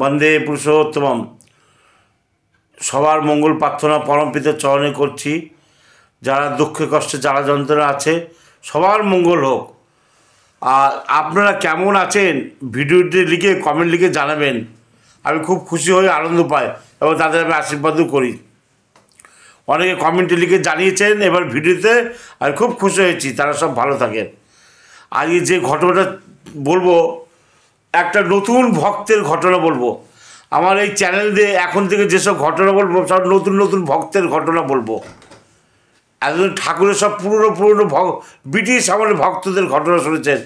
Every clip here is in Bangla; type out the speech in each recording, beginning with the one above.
বন্দে পুরুষোত্তমম। সবার মঙ্গল প্রার্থনা পরমপিতার চরণে করছি। যারা দুঃখে কষ্টে যারা যন্ত্রণা আছে সবার মঙ্গল হোক। আর আপনারা কেমন আছেন ভিডিওটি লিখে কমেন্ট লিখে জানাবেন। আমি খুব খুশি হই, আনন্দ পাই এবং তাদের আমি আশীর্বাদও করি। অনেকে কমেন্টে লিখে জানিয়েছেন এবার ভিডিওতে, আমি খুব খুশি হয়েছি। তারা সব ভালো থাকেন। আজকে যে ঘটনাটা বলবো, একটা নতুন ভক্তের ঘটনা বলবো। আমার এই চ্যানেল দিয়ে এখন থেকে যেসব ঘটনা বলবো সব নতুন নতুন ভক্তের ঘটনা বলবো। এতদিন ঠাকুরের সব পুরনো ব্রিটিশ আমলের ভক্তদের ঘটনা শুনেছেন।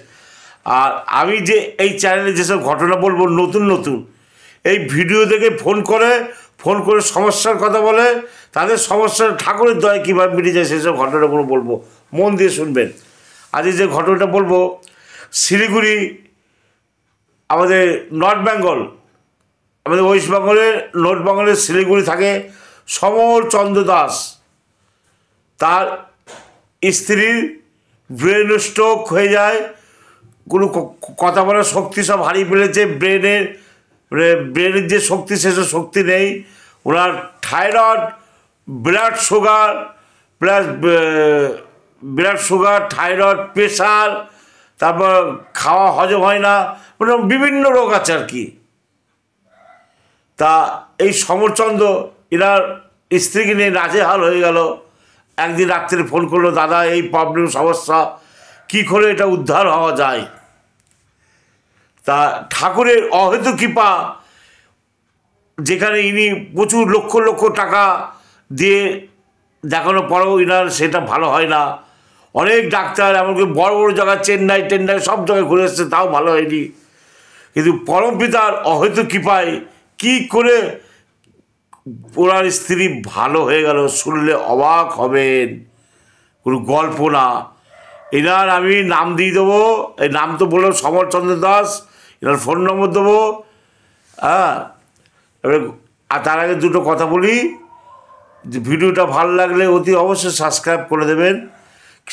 আর আমি যে এই চ্যানেলে যেসব ঘটনা বলবো নতুন নতুন, এই ভিডিও দেখে ফোন করে সমস্যার কথা বলে, তাদের সমস্যার ঠাকুরের দয়া কীভাবে মিটে যায় সেসব ঘটনাগুলো বলবো। মন দিয়ে শুনবেন। আজ যে ঘটনাটা বলবো, শিলিগুড়ি আমাদের নর্থ বেঙ্গল, আমাদের ওয়েস্ট বেঙ্গলের নর্থ বেঙ্গলের শিলিগুড়ি থাকে সমর চন্দ্র দাস। তার স্ত্রীর ব্রেন স্ট্রোক হয়ে যায়, কোনো কথা বলার শক্তি সব হারিয়ে ফেলেছে। ব্রেনের যে শক্তি সেসব শক্তি নেই। ওনার thyroid, blood sugar, thyroid, pressure, তারপর খাওয়া হজম হয় না, মানে বিভিন্ন রোগ আছে আর কি। তা এই সমরচন্দ্র এনার স্ত্রীকে নিয়ে নাজেহাল হয়ে গেল। একদিন রাত্রে ফোন করলো, দাদা এই প্রবলেম সমস্যা, কী করে এটা উদ্ধার হওয়া যায়। তা ঠাকুরের অহেতু কৃপা, যেখানে ইনি প্রচুর লক্ষ লক্ষ টাকা দিয়ে দেখানোর পরেও ইনার সেটা ভালো হয় না। অনেক ডাক্তার এমনকি বড় বড় জায়গা চেন্নাই সব জায়গায় ঘুরে এসছে, তাও ভালো হয়নি। কিন্তু পরমপিতার অহেতু কৃপায় কী করে ওনার স্ত্রী ভালো হয়ে গেল, শুনলে অবাক হবেন। কোনো গল্প না। এনার আমি নাম দিয়ে দেবো, এই নাম তো বললাম সমরচন্দ্র দাস, এনার ফোন নম্বর দেবো। হ্যাঁ, এবারে আর তার আগে দুটো কথা বলি, যে ভিডিওটা ভালো লাগলে অতি অবশ্যই সাবস্ক্রাইব করে দেবেন।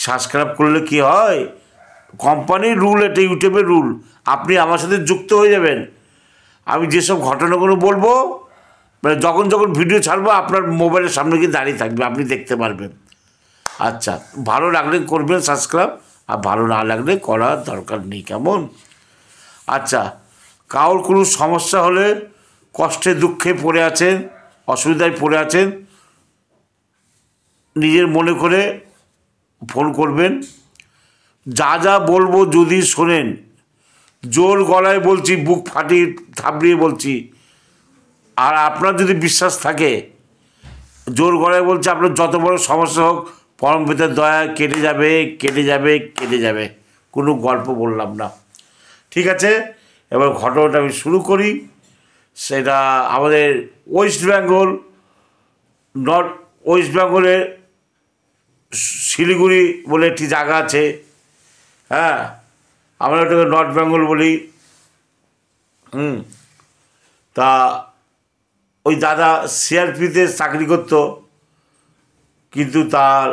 সাবস্ক্রাইব করলে কি হয়, কোম্পানির রুল, এটা ইউটিউবের রুল, আপনি আমার সাথে যুক্ত হয়ে যাবেন। আমি যেসব ঘটনাগুলো বলবো, মানে যখন ভিডিও ছাড়বো আপনার মোবাইলের সামনে গিয়ে দাঁড়িয়ে থাকবে, আপনি দেখতে পারবেন। আচ্ছা, ভালো লাগলে করবেন সাবস্ক্রাইব, আর ভালো না লাগলে করার দরকার নেই, কেমন? আচ্ছা, কারোর কোনো সমস্যা হলে, কষ্টে দুঃখে পড়ে আছেন, অসুবিধায় পড়ে আছেন, নিজের মনে করে ফোন করবেন। যা যা বলবো যদি শোনেন, জোর গলায় বলছি, বুক ফাটিয়ে থাবড়িয়ে বলছি, আর আপনার যদি বিশ্বাস থাকে, জোর গলায় বলছি, আপনার যত বড় সমস্যা হোক পরমপিতার দয়া কেটে যাবে। কোনো গল্প বললাম না, ঠিক আছে? এবার ঘটনাটা আমি শুরু করি। সেটা আমাদের ওয়েস্ট বেঙ্গলের শিলিগুড়ি বলে একটি জায়গা আছে। হ্যাঁ, আমরা ওটাকে নর্থ বেঙ্গল বলি। তা ওই দাদা সিআরপিতে চাকরি করতো, কিন্তু তার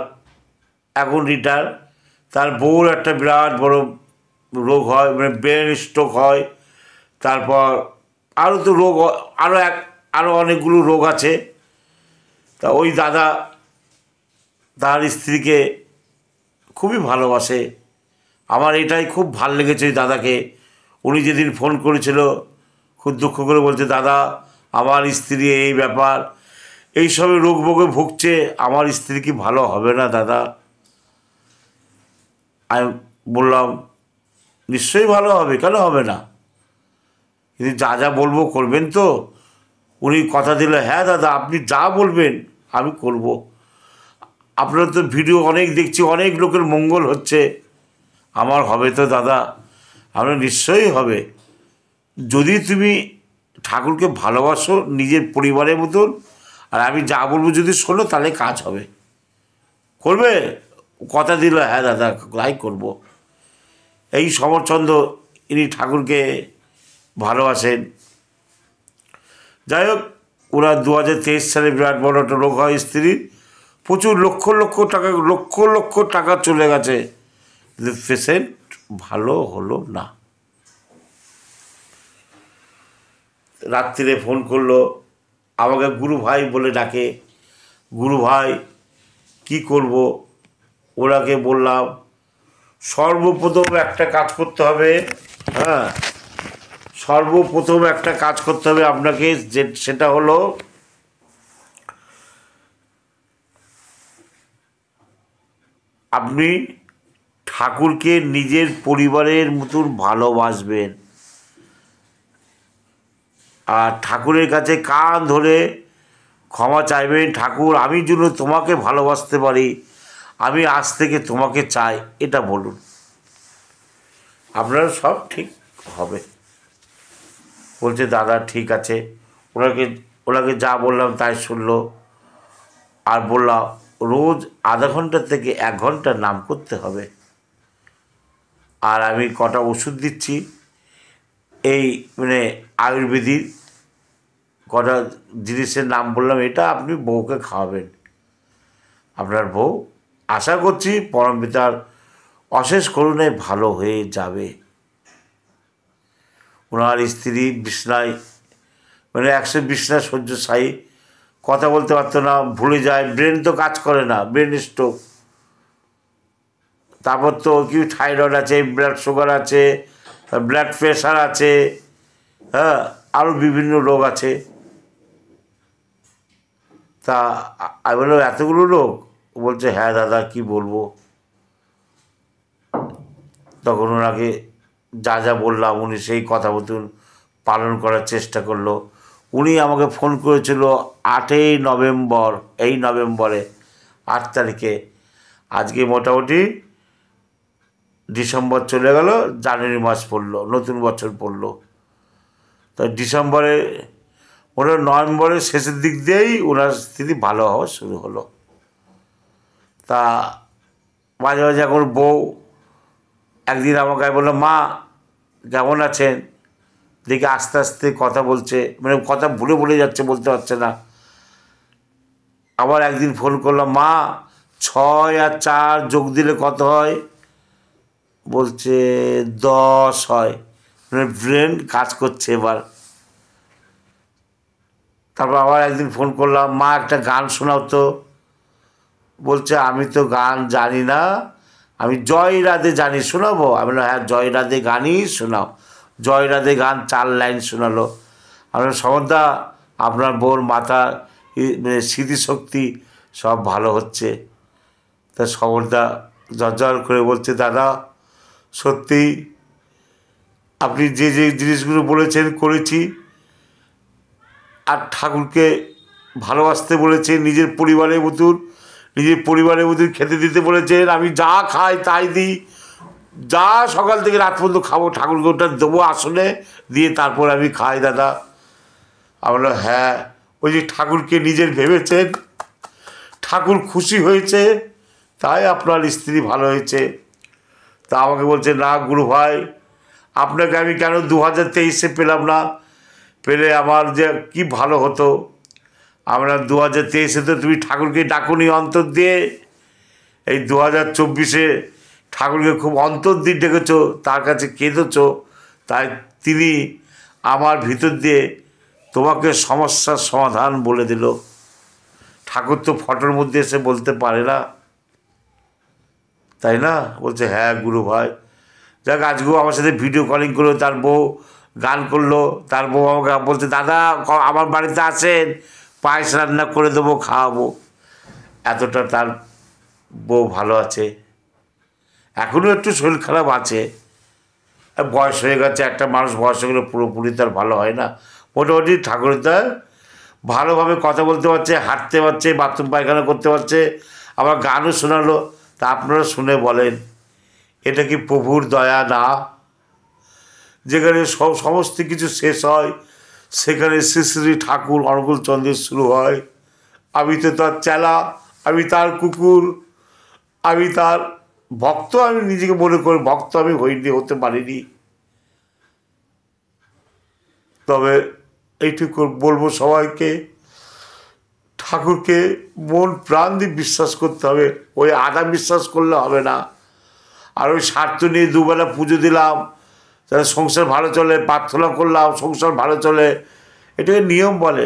এখন রিটায়ার। তার বউর একটা বিরাট বড় রোগ হয়, মানে ব্রেন স্ট্রোক হয়। তারপর আরও তো রোগ, আরও অনেকগুলো রোগ আছে। তা ওই দাদা তার স্ত্রীকে খুবই ভালোবাসে। আমার এটাই খুব ভাল লেগেছে ওই দাদাকে। উনি যেদিন ফোন করেছিল, খুব দুঃখ করে বলছে, দাদা আমার স্ত্রী এই ব্যাপার, এইসবে রোগ ভোগে ভুগছে, আমার স্ত্রী কি ভালো হবে না দাদা? আমি বললাম, নিশ্চয়ই ভালো হবে, কেন হবে না? কিন্তু যা যা বলবো করবেন তো? উনি কথা দিল, হ্যাঁ দাদা আপনি যা বলবেন আমি করব। আপনারা তো ভিডিও অনেক দেখছি, অনেক লোকের মঙ্গল হচ্ছে, আমার হবে তো দাদা? আমরা নিশ্চয়ই হবে। যদি তুমি ঠাকুরকে ভালোবাসো নিজের পরিবারের মতন, আর আমি যা বলবো যদি শোনো, তাহলে কাজ হবে। করবে? কথা দিল, হ্যাঁ দাদা তাই করব। এই সমরচন্দ্র ইনি ঠাকুরকে ভালোবাসেন। যাই হোক, ওরা 2023 সালে বিরাট বড় একটা রোগ হয় স্ত্রীর, প্রচুর লক্ষ লক্ষ টাকা চলে গেছে, কিন্তু পেশেন্ট ভালো হলো না। রাত্রিরে ফোন করলো, আমাকে গুরু ভাই বলে ডাকে। গুরু ভাই কী করব? ওনাকে বললাম সর্বপ্রথম একটা কাজ করতে হবে। হ্যাঁ, সর্বপ্রথম একটা কাজ করতে হবে আপনাকে, সেটা হলো আপনি ঠাকুরকে নিজের পরিবারের মতন ভালোবাসবেন, আর ঠাকুরের কাছে কান ধরে ক্ষমা চাইবেন। ঠাকুর, আমি যেন তোমাকে ভালোবাসতে পারি, আমি আজ থেকে তোমাকে চাই, এটা বলুন, আপনার সব ঠিক হবে। বলছে দাদা ঠিক আছে। ওনাকে ওনাকে যা বললাম তাই শুনলো। আর বললাম রোজ আধা ঘন্টা থেকে 1 ঘন্টা নাম করতে হবে। আর আমি কটা ওষুধ দিচ্ছি, এই মানে আয়ুর্বেদিক কটা জিনিসের নাম বললাম, এটা আপনি বউকে খাওয়াবেন। আপনার বউ আশা করছি পরমপিতার অশেষ করুণায় ভালো হয়ে যাবে। ওনার স্ত্রী বিছনায় মানে 100 বিছনায় শয্যাশায়ী, কথা বলতে পারতো না, ভুলে যায়, ব্রেন তো কাজ করে না, ব্রেন স্ট্রোক। তারপর তো কি থাইরয়েড আছে, ব্লাড সুগার আছে, ব্লাড প্রেশার আছে, হ্যাঁ, আরও বিভিন্ন রোগ আছে। তা আমি বললাম এতগুলো রোগ? বলছে হ্যাঁ দাদা কি বলবো। তখন ওনাকে যা যা বললাম উনি সেই কথা মতন পালন করার চেষ্টা করলো। উনি আমাকে ফোন করেছিল 8ই নভেম্বর, এই নভেম্বরে 8 তারিখে। আজকে মোটামুটি ডিসেম্বর চলে গেল, জানুয়ারি মাস পড়লো, নতুন বছর পড়লো। তো ডিসেম্বরে ওনার নভেম্বরের শেষের দিক দিয়েই ওনার স্থিতি ভালো হওয়া শুরু হলো। তা মাঝে মাঝে এখন বউ একদিন আমাকে বললো মা কেমন আছেন, দেখি আস্তে আস্তে কথা বলছে, মানে কথা ভুলে ভুলে যাচ্ছে, বলতে পারছে না। আবার একদিন ফোন করলাম মা 6 আর 4 যোগ দিলে কত হয়? বলছে 10 হয়। মানে ব্রেন কাজ করছে এবার। তারপর আবার একদিন ফোন করলাম মা একটা গান শোনাও তো। বলছে আমি তো গান জানি না, আমি জয় রাধে জানি, শোনাবো? আমি বললাম হ্যাঁ জয় রাধে গানই শোনাও। জয় রাধে গান 4 লাইন শোনালো। আমরা সমর্দা আপনার বউর মাথা মানে স্মৃতিশক্তি সব ভালো হচ্ছে। তা সমর্দা জর্জর করে বলছে দাদা সত্যি আপনি যে যে জিনিসগুলো বলেছেন করেছি, আর ঠাকুরকে ভালোবাসতে বলেছে, নিজের পরিবারের মতন খেতে দিতে বলেছেন। আমি যা খাই তাই দিই, যা সকাল থেকে রাত পর্যন্ত খাবো ঠাকুরকে ওটা দেবো আসলে, দিয়ে তারপর আমি খাই দাদা। আমরা হ্যাঁ, ওই যে ঠাকুরকে নিজের ভেবেছেন, ঠাকুর খুশি হয়েছে, তাই আপনার স্ত্রী ভালো হয়েছে। তা আমাকে বলছে না গুরু ভাই, আপনাকে আমি কেন 2023-এ পেলাম না, পেলে আমার যে কি ভালো হতো। আমরা 2023-এ তো তুমি ঠাকুরকে ডাকুনি অন্তর দিয়ে, এই 2024-এ ঠাকুরকে খুব অন্তর দিয়ে ডেকেছ, তার কাছে কেঁদেছ, তাই তিনি আমার ভিতর দিয়ে তোমাকে সমস্যার সমাধান বলে দিল। ঠাকুর তো ফটোর মধ্যে এসে বলতে পারে না, তাই না? বলছে হ্যাঁ গুরু ভাই। যাক আজকেও আমার সাথে ভিডিও কলিং করলো, তার বউ গান করলো, তার বউ আমাকে বলছে দাদা আমার বাড়িতে আসেন, পায়েস রান্না করে দেবো, খাওয়াবো। এতটা তার বউ ভালো আছে। এখনও একটু শরীর খারাপ আছে, বয়স হয়ে গেছে, একটা মানুষ বয়স হয়ে গেলে পুরোপুরি তার ভালো হয় না। মোটামুটি ঠাকুরের তার ভালোভাবে কথা বলতে পারছে, হাঁটতে পারছে, বাথরুম পায়খানা করতে পারছে, আবার গানও শোনালো। তা আপনারা শুনে বলেন এটা কি প্রভুর দয়া না? যেখানে সমস্ত কিছু শেষ হয় সেখানে শ্রী শ্রী ঠাকুর অনুকূলচন্দ্রের শুরু হয়। আমি তো তার চেলা, আমি তার কুকুর, আমি তার ভক্ত। আমি নিজেকে মনে করি ভক্ত, আমি হতে পারিনি। তবে এইটুকু বলবো সবাইকে, ঠাকুরকে মন প্রাণ দিয়ে বিশ্বাস করতে হবে, ওই আধা বিশ্বাস করলে হবে না। আর ওই স্বার্থ নিয়ে দুবেলা পুজো দিলাম, তাহলে সংসার ভালো চলে, প্রার্থনা করলাম সংসার ভালো চলে, এটাকে নিয়ম বলে।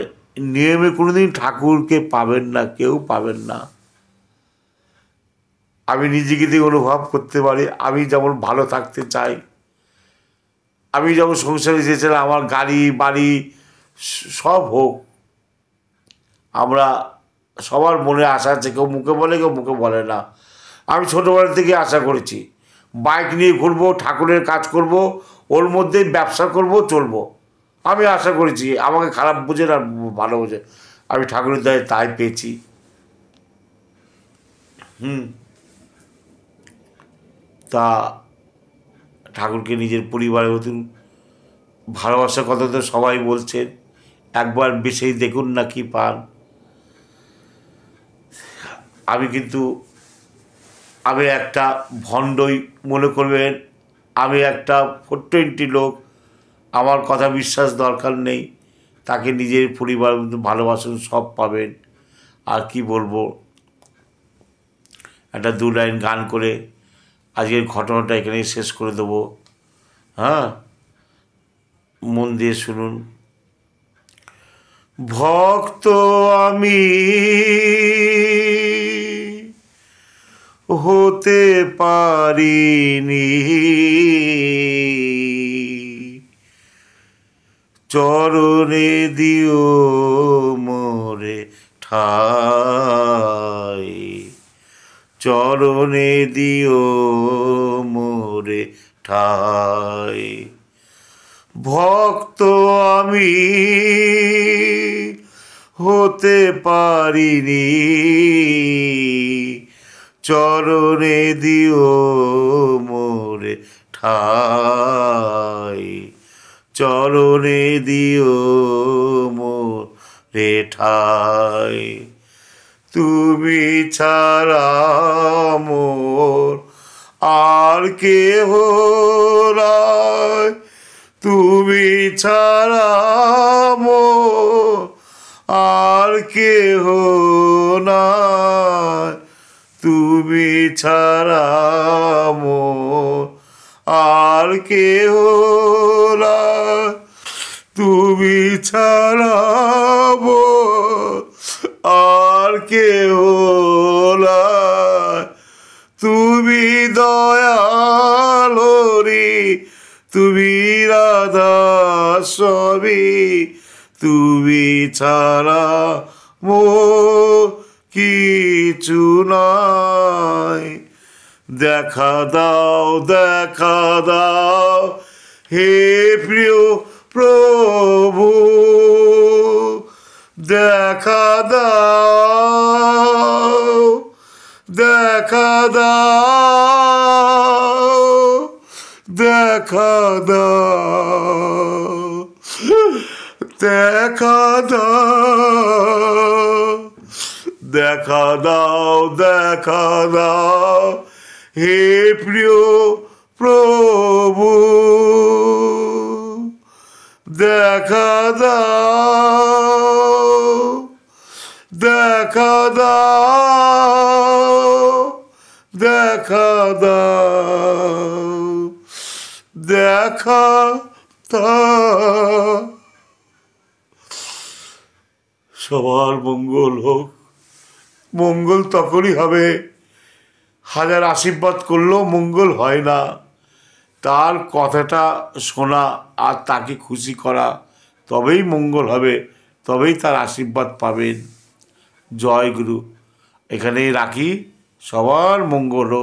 নিয়মে কোনোদিন ঠাকুরকে পাবেন না, কেউ পাবেন না। আমি নিজেকে দিয়ে অনুভব করতে পারি, আমি যেমন ভালো থাকতে চাই, আমি যেমন সংসারে চেয়েছিলাম আমার গাড়ি বাড়ি সব হোক, আমরা সবার মনে আশা আছে, কেউ মুখে বলে কেউ মুখে বলে না। আমি ছোটোবেলা থেকে আশা করেছি বাইক নিয়ে ঘুরবো, ঠাকুরের কাজ করব, ওর মধ্যেই ব্যবসা করব, চলবো। আমি আশা করেছি, আমাকে খারাপ বোঝে না ভালো বোঝে, আমি ঠাকুরের দয়ে তাই পেয়েছি। তা ঠাকুরকে নিজের পরিবারের মতন ভালোবাসার কথা তো সবাই বলছেন, একবার বেশি দেখুন না কি পান। আমি একটা ভণ্ডই মনে করবেন, আমি একটা 420 লোক, আমার কথা বিশ্বাস দরকার নেই। তাকে নিজের পরিবার ভালোবাসুন, সব পাবেন। আর কি বলবো, একটা 2 লাইন গান করে আজকের ঘটনাটা এখানেই শেষ করে দেবো। হ্যাঁ, মন দিয়ে শুনুন। ভক্ত আমি হতে পারিনি, চরণে দিও মোরে ঠাই, চরণে দিও মোরে ঠাই। ভক্ত আমি হতে পারিনি, চরণে দিও মোরে ঠাই, চরণে দিও মোরে ঠাই। তুমি ছাড়া মোর আর কেহ নাই, তুমি ছাড়া মোর আর কেহ নাই, তুমি ছাড়া মোর আর কেহ নাই, তুমি ছাড়া মোর আর কেহ নাই। তুমি দয়াল হরি, তুমি রাধা স্বামী, তুমি ছাড়া মোর কিছু নাই। দেখা দাও, দেখা দাও হে প্রিয় প্রভু, দেখা দাও, দেখা দাও, দেখা দাও, দেখা দাও, দেখা দাও, দেখা দাও হে প্রিয় প্রভু, দেখা দাও, দেখা দাও, দেখা দাও, দেখা দাও। সবার মঙ্গল হোক। মঙ্গল তখনই হবে, হাজার আশীর্বাদ করলেও মঙ্গল হয় না। তার কথাটা শোনা আর তাকে খুশি করা, তবেই মঙ্গল হবে, তবেই তার আশীর্বাদ পাবেন। জয় গুরু। এখানেই রাখি, সবার মঙ্গল হোক।